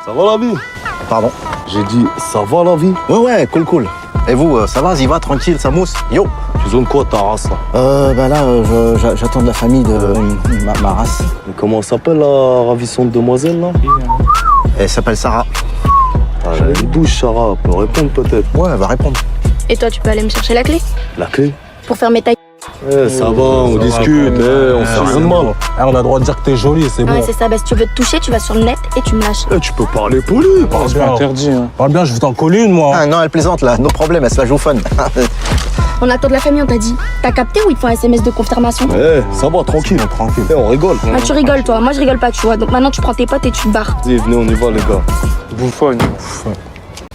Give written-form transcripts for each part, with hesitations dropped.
Ça va la vie? Pardon? J'ai dit, ça va la vie? Ouais, cool. Et vous, ça va, Ziva, tranquille, ça mousse? Yo! Tu zones quoi ta race là? J'attends de la famille de ma race. Mais comment s'appelle la ravissante demoiselle là? Elle s'appelle Sarah. Elle a une bouche, Sarah, elle peut répondre peut-être. Ouais, elle va répondre. Et toi, tu peux aller me chercher la clé La clé? pour fermer ta. Ça va, on discute, on fait rien de mal. On a le droit de dire que t'es jolie, c'est bon. Ouais, c'est ça. Bah, si tu veux te toucher, tu vas sur le net et tu me lâches. Tu peux parler poli, C'est pas interdit. Hein. Parle bien, je vais t'en coller une, moi. Ah non, elle plaisante là, no problème, elle se la joue fun. On attend de la famille, on t'a dit. T'as capté ou il te faut un SMS de confirmation? Ça va, tranquille. Tranquille. On rigole. Ah, tu rigoles, toi. Moi, je rigole pas, tu vois. Donc maintenant, tu prends tes potes et tu te barres. Vas-y, venez, on y va, les gars. Bouffonne.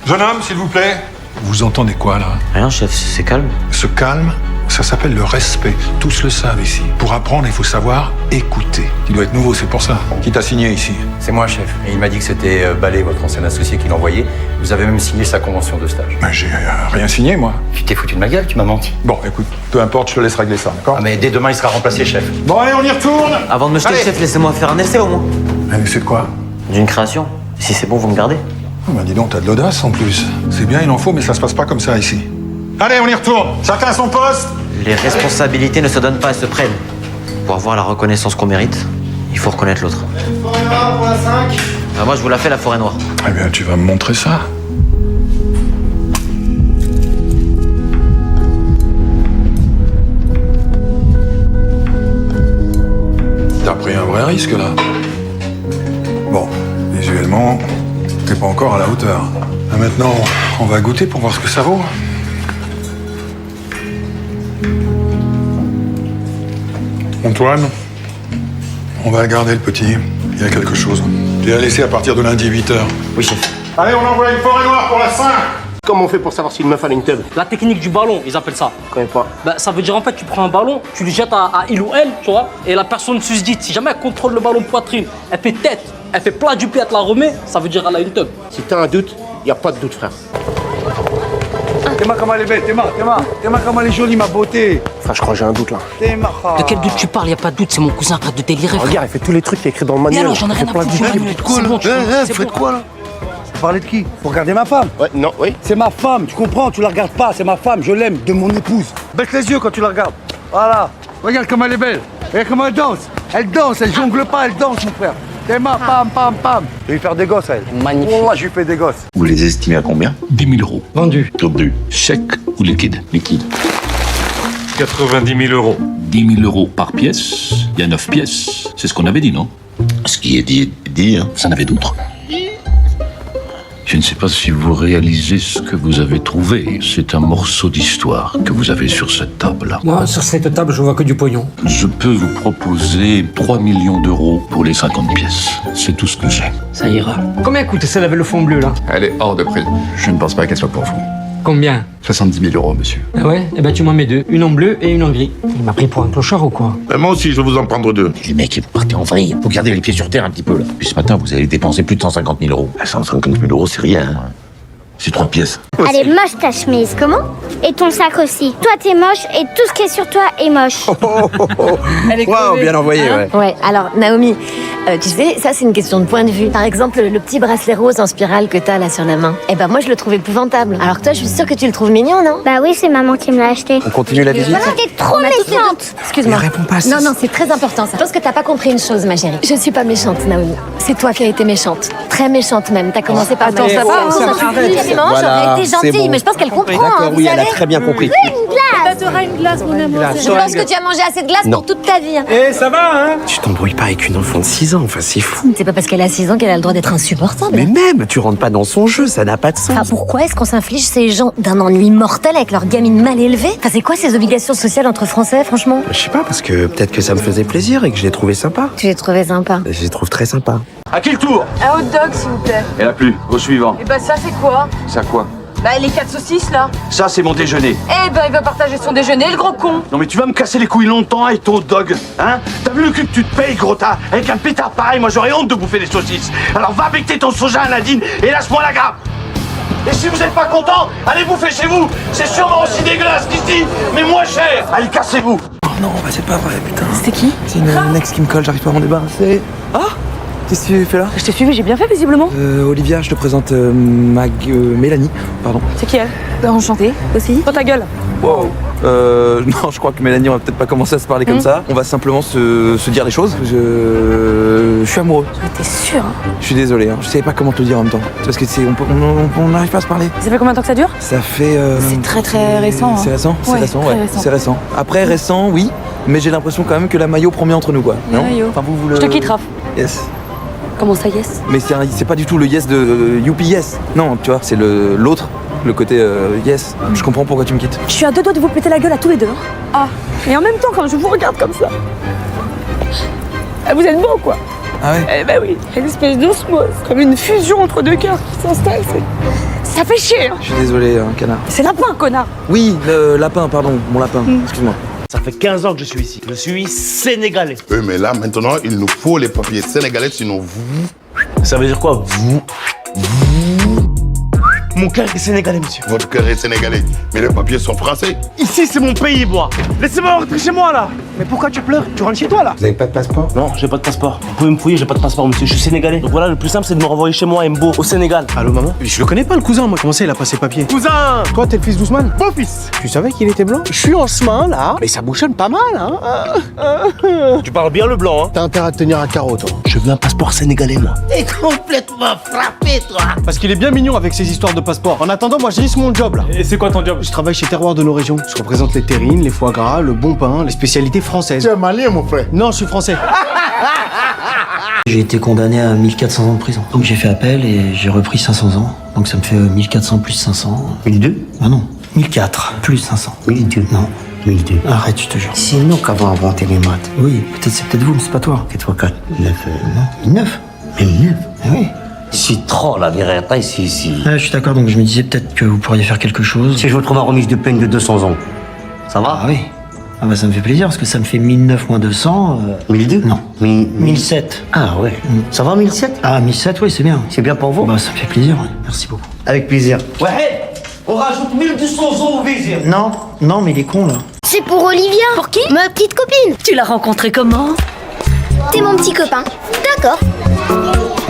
Jeune homme, s'il vous plaît. Vous entendez quoi, là? Rien, chef, c'est calme. Ce calme, ça s'appelle le respect. Tous le savent ici. Pour apprendre, il faut savoir écouter. Tu dois être nouveau, c'est pour ça. Qui t'a signé ici? C'est moi, chef. Et il m'a dit que c'était Ballet, votre ancien associé, qui l'envoyait. Vous avez même signé sa convention de stage. Ben, j'ai rien signé, moi. Tu t'es foutu de ma gueule, tu m'as menti. Bon, écoute, peu importe, je te laisse régler ça, d'accord? Ah, mais dès demain, il sera remplacé, chef. Bon, allez, on y retourne. Avant de me jeter, Allez. chef, laissez-moi faire un essai au moins. Un essai de quoi? D'une création. Si c'est bon, vous me gardez. Oh, ben, dis donc, t'as de l'audace, en plus. C'est bien, il en faut, mais ça se passe pas comme ça, ici. Allez, on y retourne. Chacun à son poste. Les responsabilités ne se donnent pas, elles se prennent. Pour avoir la reconnaissance qu'on mérite, il faut reconnaître l'autre. Moi, je vous la fais, la forêt noire. Eh bien, tu vas me montrer ça. T'as pris un vrai risque, là. Bon, visuellement, t'es pas encore à la hauteur. Ah, maintenant, on va goûter pour voir ce que ça vaut. Antoine, on va garder le petit. Il y a quelque chose. Tu l'as laissé à partir de lundi 8h. Oui, chef. Allez, on envoie une forêt noire pour la 5. Comment on fait pour savoir si une meuf a une teub? La technique du ballon, ils appellent ça. Je connais pas. Bah, ça veut dire en fait, tu prends un ballon, tu le jettes à il ou elle, tu vois, et la personne susdite, si jamais elle contrôle le ballon poitrine, elle fait tête, elle fait plat du pied, elle te la remet, ça veut dire elle a une teub. Si t'as un doute, y a pas de doute, frère. T'es comment elle est belle, t'es comment elle est jolie, ma beauté. Frère, je crois que j'ai un doute là. De quel doute tu parles? Y a pas de doute, c'est mon cousin, arrête de délirer. frère. Regarde, il fait tous les trucs qui est écrit dans le Et manuel. alors, j'en ai rien à foutre du manuel. C'est bon, tu vois, c'est bon. quoi, là? Vous parlez de qui? Faut regarder ma femme. Ouais, non, oui. C'est ma femme, tu comprends? Tu la regardes pas, c'est ma femme, je l'aime, de mon épouse. Baisse les yeux quand tu la regardes. Voilà. Regarde comment elle est belle. Regarde comment elle danse. Elle jongle pas, elle danse, mon frère. T'es ma pam, pam, pam. Je vais lui faire des gosses, elle. Magnifique. Oh, je lui fais des gosses. Vous les estimez à combien? 10 000 euros. Vendu. Vendu. Chèque ou liquide? Liquide. 90 000 euros. 10 000 euros par pièce. Il y a 9 pièces. C'est ce qu'on avait dit, non? Ce qui est dit est dit, hein. Vous en avez d'autres? Je ne sais pas si vous réalisez ce que vous avez trouvé. C'est un morceau d'histoire que vous avez sur cette table-là. Moi, sur cette table, je vois que du pognon. Je peux vous proposer 3 millions d'euros pour les 50 pièces. C'est tout ce que j'ai. Ça ira. Combien coûte celle avec le fond bleu, là? Elle est hors de prix. Je ne pense pas qu'elle soit pour vous. Combien? 70 000 euros, monsieur. Ah ouais? Eh ben, tu m'en mets deux. Une en bleu et une en gris. Il m'a pris pour un clochard ou quoi? Moi aussi, je vais vous en prendre deux. Les mecs, vous partez en vrille. Faut garder les pieds sur terre un petit peu, là. Puis ce matin, vous allez dépenser plus de 150 000 euros. 150 000 euros, c'est rien, hein. C'est 3 pièces. Elle est moche ta chemise, comment? Et ton sac aussi. Toi t'es moche et tout ce qui est sur toi est moche. Elle est Waouh, bien envoyé, ouais. Ouais, alors Naomi, tu sais, ça c'est une question de point de vue. Par exemple, le petit bracelet rose en spirale que t'as là sur la main. Eh ben moi je le trouve épouvantable. Alors que toi, je suis sûre que tu le trouves mignon, non? Bah oui, c'est maman qui me l'a acheté. On continue la visite? Maman, t'es trop méchante. Excuse-moi. réponds pas, Non, non, c'est très important ça. Je pense que t'as pas compris une chose, ma chérie. Je suis pas méchante, Naomi. C'est toi qui as été méchante. Très méchante même. T'as commencé par Attends, me ça va, ça suffit. Effectivement, j'aurais été gentille, mais je pense qu'elle comprend. D'accord, vous oui, elle a savez. très bien compris. T'auras une glace, mon amour. Je pense que tu as mangé assez de glace pour toute ta vie. Eh, ça va, hein? Tu t'embrouilles pas avec une enfant de 6 ans, enfin c'est fou. C'est pas parce qu'elle a 6 ans qu'elle a le droit d'être insupportable. Mais même, tu rentres pas dans son jeu, ça n'a pas de sens. Enfin, pourquoi est-ce qu'on s'inflige ces gens d'un ennui mortel avec leur gamine mal élevée? Enfin, c'est quoi ces obligations sociales entre Français, franchement? Je sais pas, parce que peut-être que ça me faisait plaisir et que je l'ai trouvé sympa. Tu les trouvais sympa. Je les trouve très sympas. À qui le tour? Un hot dog, s'il vous plaît. Et la plus, au suivant. Et bah ça, c'est quoi? Ça quoi? Bah les 4 saucisses, là. Ça, c'est mon déjeuner. Eh ben, il va partager son déjeuner, le gros con. Non mais tu vas me casser les couilles longtemps avec ton hot dog, hein? T'as vu le cul que tu te payes, gros tas? Avec un pétard pareil, moi j'aurais honte de bouffer des saucisses. Alors va becter ton soja à Nadine et lâche-moi la grappe. Et si vous êtes pas content, allez bouffer chez vous. C'est sûrement aussi dégueulasse qu'ici, mais moins cher. Allez, cassez-vous. Oh non, bah c'est pas vrai, putain. C'était qui? C'est une ex qui me colle, j'arrive pas à m'en débarrasser. Ah, Qu'est-ce que tu fais là? Je t'ai suivi, j'ai bien fait visiblement. Olivia, je te présente Mélanie, pardon. C'est qui elle? Enchantée aussi. Oh ta gueule. Wow. Non, je crois que Mélanie, on va peut-être pas commencer à se parler comme ça. On va simplement se dire les choses. Je suis amoureux. T'es sûr? Je suis désolé, hein. Je savais pas comment te le dire en même temps. Parce que on n'arrive pas à se parler. Ça fait combien de temps que ça dure? Ça fait. C'est très récent. C'est récent? C'est Ouais, récent, très ouais. récent. C'est récent. Après, récent, oui. Mais j'ai l'impression quand même que la maillot promet entre nous, quoi. La Non maillot. Enfin, vous le. Je te quitte, Raph. Yes. Comment ça, yes? Mais c'est pas du tout le yes de Youpi Yes. Non, tu vois, c'est l'autre, le côté yes. Je comprends pourquoi tu me quittes. Je suis à deux doigts de vous péter la gueule à tous les deux. Ah. Et en même temps, quand je vous regarde comme ça, vous êtes beaux, quoi. Ah ouais? Eh ben oui, une espèce d'osmose, comme une fusion entre deux cœurs qui s'installe. Ça fait chier. Hein. Je suis désolé, canard. C'est lapin, connard. Oui, le lapin, pardon, mon lapin. Excuse-moi. Ça fait 15 ans que je suis ici. Je suis sénégalais. Oui, mais là, maintenant, il nous faut les papiers sénégalais, sinon vous... Ça veut dire quoi, vous? Mon cœur est sénégalais, monsieur. Votre cœur est sénégalais, mais les papiers sont français. Ici, c'est mon pays, moi. Laissez-moi rentrer chez moi, là. Mais pourquoi tu pleures? Tu rentres chez toi, là. Vous avez pas de passeport? Non, j'ai pas de passeport. Vous pouvez me fouiller, j'ai pas de passeport, monsieur. Je suis sénégalais. Donc voilà, le plus simple, c'est de me renvoyer chez moi, Mbo, au Sénégal. Allô, maman? Je le connais pas, le cousin, moi. Comment ça, il a pas ses papiers? Cousin! Toi, t'es le fils d'Ousmane? Mon fils! Tu savais qu'il était blanc? Je suis en chemin, là. Mais ça bouchonne pas mal, hein. Tu parles bien le blanc, hein. T'as intérêt à te tenir à carreau, toi. Je veux un passeport sénégalais, moi. T'es complètement frappé, toi. Parce qu'il est bien mignon avec ses histoires de passeport. En attendant, moi, j'ai juste mon job, là. Et c'est quoi ton job? Je travaille chez Terroir de nos régions. Je représente les terrines, les foie gras, le bon pain, les spécialités françaises. Tu es malien, mon frère. Non, je suis français. J'ai été condamné à 1400 ans de prison. Donc j'ai fait appel et j'ai repris 500 ans. Donc ça me fait 1400 plus 500. 1002? Ah non, 1004 plus 500. 1002. Non. 1002. Arrête, je te jure. C'est nous qui avons inventé les maths. Oui, c'est peut-être vous, mais c'est pas toi. 4 fois 4, 9. Non, 9. 9. Ah oui. C'est trop la vérité, ici. Ah, je suis d'accord, donc je me disais peut-être que vous pourriez faire quelque chose. Si je vous trouve un remise de peine de 200 ans, ça va? Ah oui. Ah bah ça me fait plaisir parce que ça me fait 1009 moins 200. 1002? Non. 1007. Ah ouais. Ça va 1007? Ah 1007, oui, c'est bien. C'est bien pour vous? Bah ça me fait plaisir, ouais. Merci beaucoup. Avec plaisir. Ouais, on rajoute 1200 ans au vizir. Non, mais il est con là. C'est pour Olivia. Pour qui? Ma petite copine. Tu l'as rencontré comment? T'es mon petit copain. D'accord.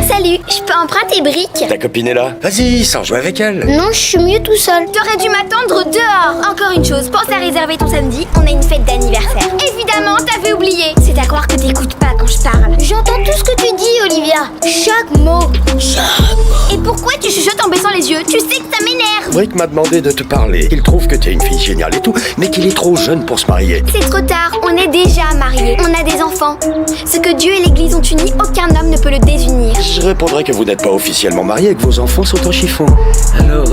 Salut, je peux emprunter briques? Ta copine est là. Vas-y, sans jouer avec elle. Non, je suis mieux tout seul. T'aurais dû m'attendre dehors. Encore une chose, pense à réserver ton samedi. On a une fête d'anniversaire. Évidemment, t'avais oublié. C'est à croire que t'écoutes pas quand je parle. J'entends tout ce que tu dis, Olivia. Chaque mot. Et pourquoi tu chuchotes en baissant les yeux? Tu sais que ça m'énerve. Rick m'a demandé de te parler. Il trouve que t'es une fille géniale et tout, mais qu'il est trop jeune pour se marier. C'est trop tard, on est déjà mariés. On a des enfants. Ce que Dieu et l'Église ont uni, aucun homme ne peut le désunir. Je répondrai que vous n'êtes pas officiellement mariés et que vos enfants sont en chiffon. Alors,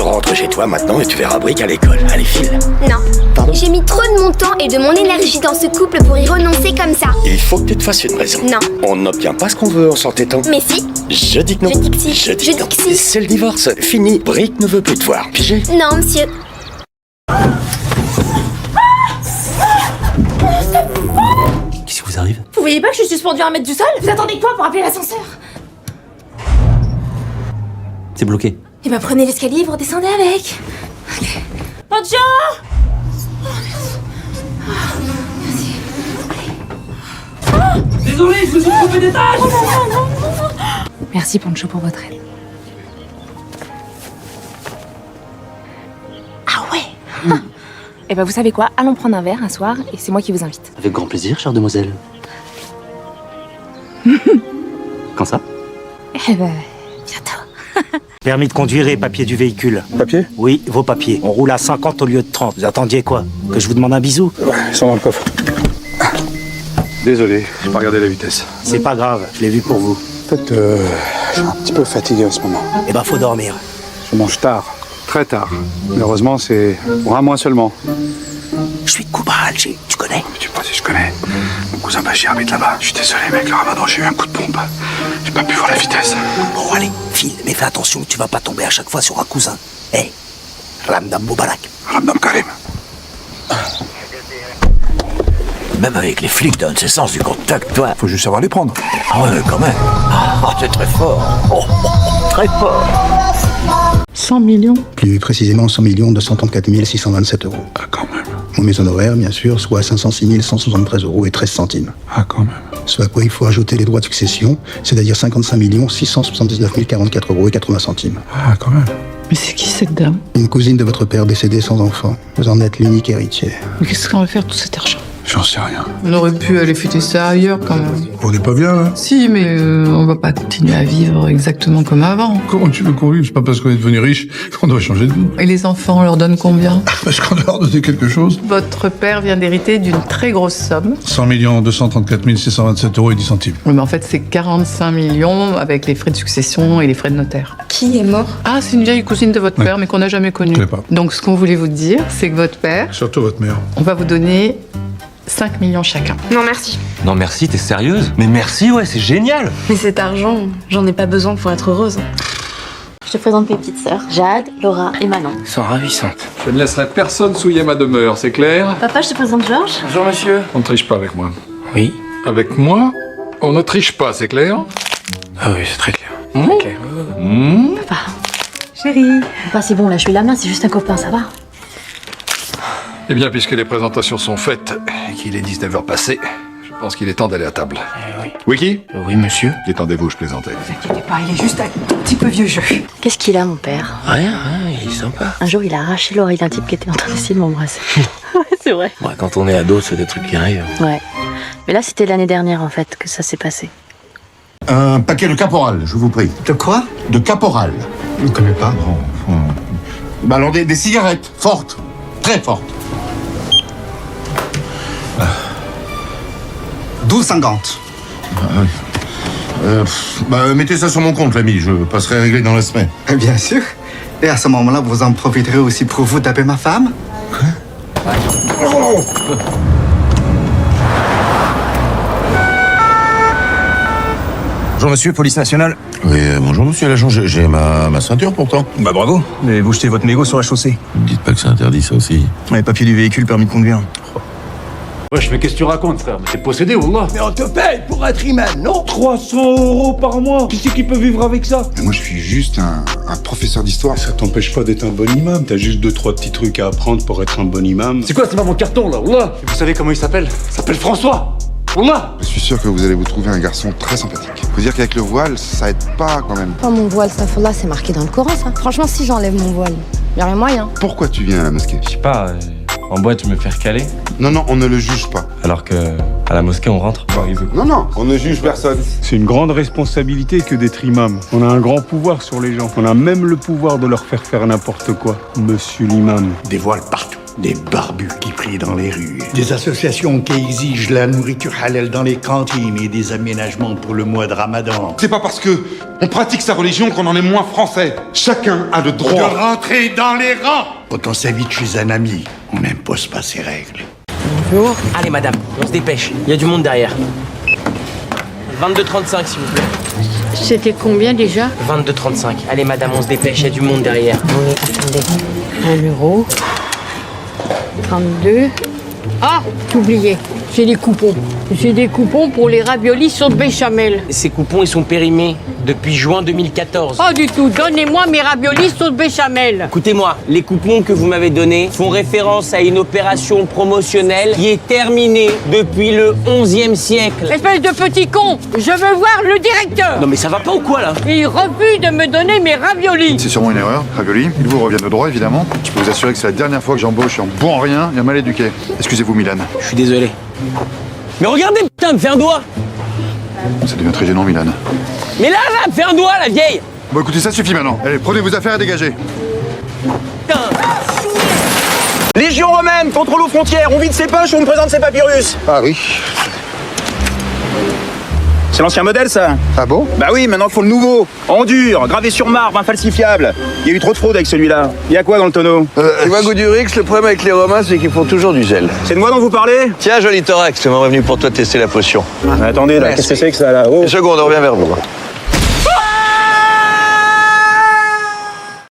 rentre chez toi maintenant et tu verras Brick à l'école. Allez, file. Non. Pardon? J'ai mis trop de mon temps et de mon énergie dans ce couple pour y renoncer comme ça. Il faut que tu te fasses une raison. Non. On n'obtient pas ce qu'on veut en s'entêtant. Mais si. Je dis que non. Je dis que si. Je dis Je que non. dis que si. C'est le divorce. Fini. Brick ne veut plus te voir. Pigé? Non, monsieur. Qu'est-ce qui vous arrive? Vous voyez pas que je suis suspendue à 1 mètre du sol? Vous attendez quoi pour appeler l'ascenseur? C'est bloqué. Eh ben prenez l'escalier et vous redescendez avec. Ok. Pancho! Désolé, je me suis trompé d'étage. Merci Pancho pour votre aide. Ah ouais. Eh ben vous savez quoi? Allons prendre un verre un soir et c'est moi qui vous invite. Avec grand plaisir, chère demoiselle. Quand ça? Eh ben, bientôt. Permis de conduire et papier du véhicule. Papier? Oui, vos papiers. On roule à 50 au lieu de 30. Vous attendiez quoi? Que je vous demande un bisou? Ouais, ils sont dans le coffre. Désolé, j'ai pas regardé la vitesse. C'est pas grave, je l'ai vu pour vous. En fait, je suis un petit peu fatigué en ce moment. Eh ben, faut dormir. Je mange tard, très tard. Malheureusement, c'est pour un mois seulement. Je suis de Cuba, Alger, tu connais? Tu sais pas si je connais. Mon cousin Bachir habite là-bas. Je suis désolé, mec, le ramadan, j'ai eu un coup de pompe. J'ai pas pu voir la vitesse. Bon, allez, file, mais fais attention, tu vas pas tomber à chaque fois sur un cousin. Hé, Ramdam Moubarak. Ramdam Karim. Même avec les flics, t'as un de ces sens du contact, toi. Faut juste savoir les prendre. Ah ouais, quand même. Ah, c'est très fort. Très fort. 100 millions? Plus précisément 100 234 627 euros. Ah, quand même. Mon mes honoraires, bien sûr, soit 506 173 euros et 13 centimes. Ah, quand même. Ce à quoi il faut ajouter les droits de succession, c'est-à-dire 55 679 044 € et 80 centimes. Ah, quand même. Mais c'est qui cette dame? Une cousine de votre père décédé sans enfant. Vous en êtes l'unique héritière. Mais qu'est-ce qu'on va faire de tout cet argent? J'en sais rien. On aurait pu aller fêter ça ailleurs quand même. On n'est pas bien, là? Si, mais on va pas continuer à vivre exactement comme avant. Comment tu veux qu'on vive? C'est pas parce qu'on est devenu riche qu'on doit changer de vie. Et les enfants, on leur donne combien? Parce qu'on doit leur donner quelque chose. Votre père vient d'hériter d'une très grosse somme. 100 234 627 € et 10 centimes. Oui, mais en fait, c'est 45 millions avec les frais de succession et les frais de notaire. Qui est mort? Ah, c'est une vieille cousine de votre Ouais. père, mais qu'on n'a jamais connue. Je l'ai pas. Donc, ce qu'on voulait vous dire, c'est que votre père, Surtout votre mère. on va vous donner 5 millions chacun. Non, merci. Non merci, t'es sérieuse? Mais merci, ouais, c'est génial. Mais cet argent, j'en ai pas besoin pour être heureuse. Je te présente mes petites sœurs, Jade, Laura et Manon. Elles sont ravissantes. Je ne laisserai personne souiller ma demeure, c'est clair? Papa, je te présente Georges. Bonjour monsieur. On ne triche pas avec moi. Oui. Avec moi, on ne triche pas, c'est clair? Ah oui, c'est très clair. Papa. Chérie. Papa, c'est bon, là, je suis la main, c'est juste un copain, ça va? Eh bien, puisque les présentations sont faites et qu'il est 19h passé, je pense qu'il est temps d'aller à table. Oui. Wiki? Oui monsieur. Détendez-vous, je plaisantais. T'inquiète pas, il est juste un petit peu vieux jeu. Qu'est-ce qu'il a, mon père? Rien, il est sympa. Un jour, il a arraché l'oreille d'un type qui était en train d'essayer de m'embrasser. Ouais, c'est vrai. Ouais, quand on est ado, c'est des trucs qui arrivent. Ouais. Mais là, c'était l'année dernière, en fait, que ça s'est passé. Un paquet de caporal, je vous prie. De quoi? De caporal. Je ne connais pas. Bah alors des cigarettes, fortes, très fortes. 12,50. Mettez ça sur mon compte, l'ami, je passerai régler dans la semaine. Bien sûr. Et à ce moment-là, vous en profiterez aussi pour vous taper ma femme? Bonjour monsieur, police nationale. Oui, bonjour monsieur l'agent, j'ai ma ceinture pourtant. Bah bravo, mais vous jetez votre mégot sur la chaussée. Ne dites pas que c'est interdit ça aussi. Les papiers du véhicule, permis de conduire. Wesh, mais qu'est-ce que tu racontes, frère? T'es possédé, Wallah. Mais on te paye pour être imam, non? 300 € par mois. Qui c'est qui peut vivre avec ça? Mais moi, je suis juste un professeur d'histoire. Ça t'empêche pas d'être un bon imam, t'as juste 2-3 petits trucs à apprendre pour être un bon imam. C'est quoi, c'est pas mon carton, là, Wallah? Vous savez comment il s'appelle? Il s'appelle François. Wallah. Je suis sûr que vous allez vous trouver un garçon très sympathique. Faut dire qu'avec le voile, ça aide pas quand même. Pas mon voile, ça, là, c'est marqué dans le Coran, ça. Franchement, si j'enlève mon voile, y a rien moyen. Pourquoi tu viens à la mosquée? Je sais pas, en boîte, me faire caler. Non, on ne le juge pas. Alors que à la mosquée, on rentre. Non, on ne juge personne. C'est une grande responsabilité que d'être imam. On a un grand pouvoir sur les gens. On a même le pouvoir de leur faire n'importe quoi. Monsieur l'imam. Des voiles partout. Des barbus qui prient dans les rues. Des associations qui exigent la nourriture halal dans les cantines et des aménagements pour le mois de Ramadan. C'est pas parce que on pratique sa religion qu'on en est moins français. Chacun a le De droit. rentrer dans les rangs. Quand on s'invite chez un ami, on n'impose pas ses règles. Bonjour. Allez madame, on se dépêche. Il y a du monde derrière. 22,35 s'il vous plaît. C'était combien déjà? 22,35. Allez madame, on se dépêche, il y a du monde derrière. Oui, attendez. 1 euro. 32. Ah, j'ai oublié. J'ai des coupons. J'ai des coupons pour les raviolis sauce béchamel. Ces coupons, ils sont périmés depuis juin 2014. Pas du tout. Donnez-moi mes raviolis sauce béchamel. Écoutez-moi, les coupons que vous m'avez donnés font référence à une opération promotionnelle qui est terminée depuis le 11e siècle. Espèce de petit con, je veux voir le directeur. Non mais ça va pas ou quoi là? Il refuse de me donner mes raviolis. C'est sûrement une erreur, ravioli. Ils vous reviennent de droit, évidemment. Je peux vous assurer que c'est la dernière fois que j'embauche un bon en rien et un mal éduqué. Excusez-vous, Milan. Je suis désolé. Mais regardez, putain, me fait un doigt. Ça devient très gênant, Milan. Mais là, me fait un doigt, la vieille. Bon, écoutez, ça suffit maintenant. Allez, prenez vos affaires et dégagez. Putain. Légion romaine, contrôle aux frontières, on vide ses poches, on nous présente ses papyrus. Ah oui. C'est l'ancien modèle, ça. Ah bon? Bah oui, maintenant il faut le nouveau. En dur, gravé sur marbre, infalsifiable. Il y a eu trop de fraude avec celui-là. Il y a quoi dans le tonneau? Tu vois, Goudurix, le problème avec les Romains, c'est qu'ils font toujours du zèle. C'est de moi dont vous parlez? Tiens, joli thorax, je m'en revenu pour toi tester la potion. Attendez, là, qu'est-ce que c'est que ça, là? Oh. Une seconde, on revient vers vous.